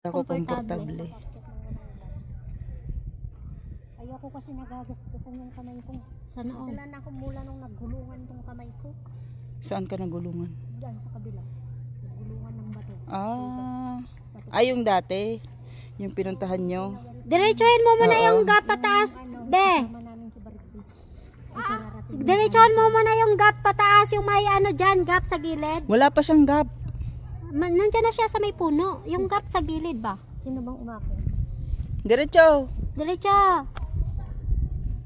Ako komportable. Ayoko kasi nagagasgasan yung kamay ko. Sana all. Wala na akong mula nung naggulungan tong kamay ko. Saan ka nagulungan? Diyan sa kabila. Naggulungan ng bato. Ay, yung dati. Yung pinuntahan nyo. Diretsuhin mo muna yung gap pataas, be. Diretsuhin mo muna yung gap pataas, yung may ano dyan, gap sa gilid. Wala pa siyang gap. Nandiyan na siya sa may puno. Yung gap sa gilid ba? Sino bang umakit? Diretso. Diretso.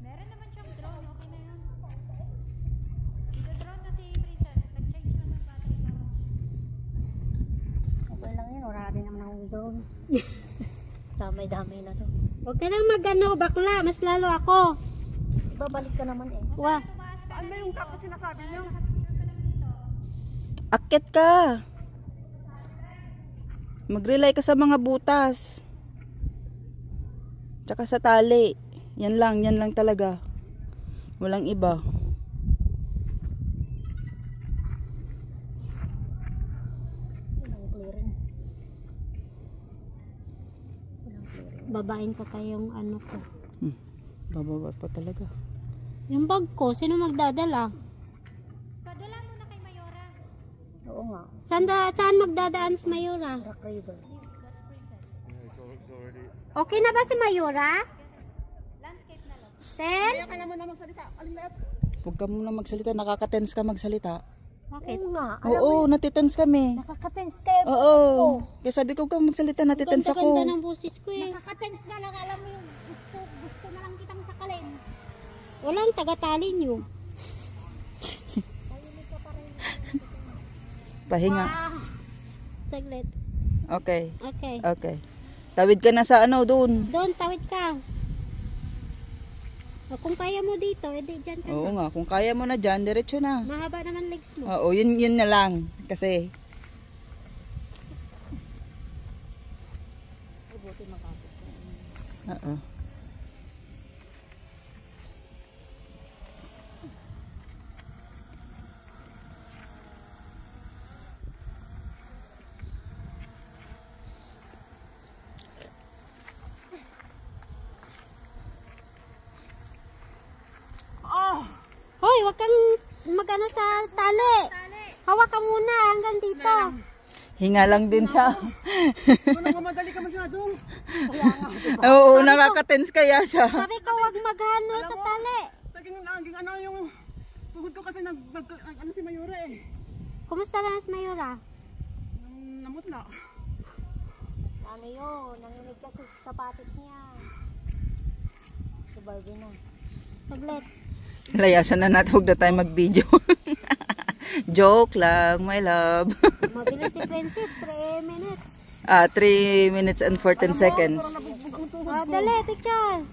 Meron naman siyang drone, okay na yun. Drone na si Princess, nag-change na ng battery na. Okay lang yun, wala din naman akong drone. Damay-damay na to. Huwag ka nang magano, bakla. Mas lalo ako. Babalik ka naman eh. Wah. Ano yung gap na sinasabi niyo? Akit ka. Mag-rely ka sa mga butas. Tsaka sa tali. Yan lang talaga. Walang iba. Walang clearing. Babain ko kayong ano ko. Bababa pa talaga. Yung bag ko, sino magdadala? Padala mo na kay Mayora. Oo nga. Saan magdadaan si Mayura? Rock River. Okay na ba si Mayura? Landscape na lang. Ten? Huwag ka muna magsalita. Nakaka-tense ka magsalita. Bakit? Oo nga. Oo, natitense kami. Nakaka-tense kayo. Oo. Kaya sabi ko, huwag kang magsalita. Natitense Ganda-ganda ako. ng busis ko eh. Nakaka-tense na lang. Alam mo yung gusto na lang kitang sakalin. Walang taga-tali nyo. Pahinga. Saglit. Okay. Okay. Okay. Tawid ka na sa ano, dun. Doon, tawid ka. O, kung kaya mo dito, edi dyan ka Oo na. nga, kung kaya mo na dyan, diretso na. Mahaba naman legs mo. Oo, yun na lang. Kasi, oo. Hoy, wag kang magano sa tali. Hawak ka muna hanggang dito. Hinga lang din siya. Madali ka masyado. Oo, nakaka-tense kaya siya. Sabi ko wag maghano sa tali. Naging ano yung tuhod ko kasi ano si Mayura eh. Kumusta na si Mayura? Namutla. Ano yun? Nanginig kasi sa sapatos niya. Si Barbie na. Saglit. Layasan na natin, huwag na tayo mag-video. Joke lang, my love. Mabilis si Princess, 3 minutes. 3 minutes and 14 seconds. Dali, picture.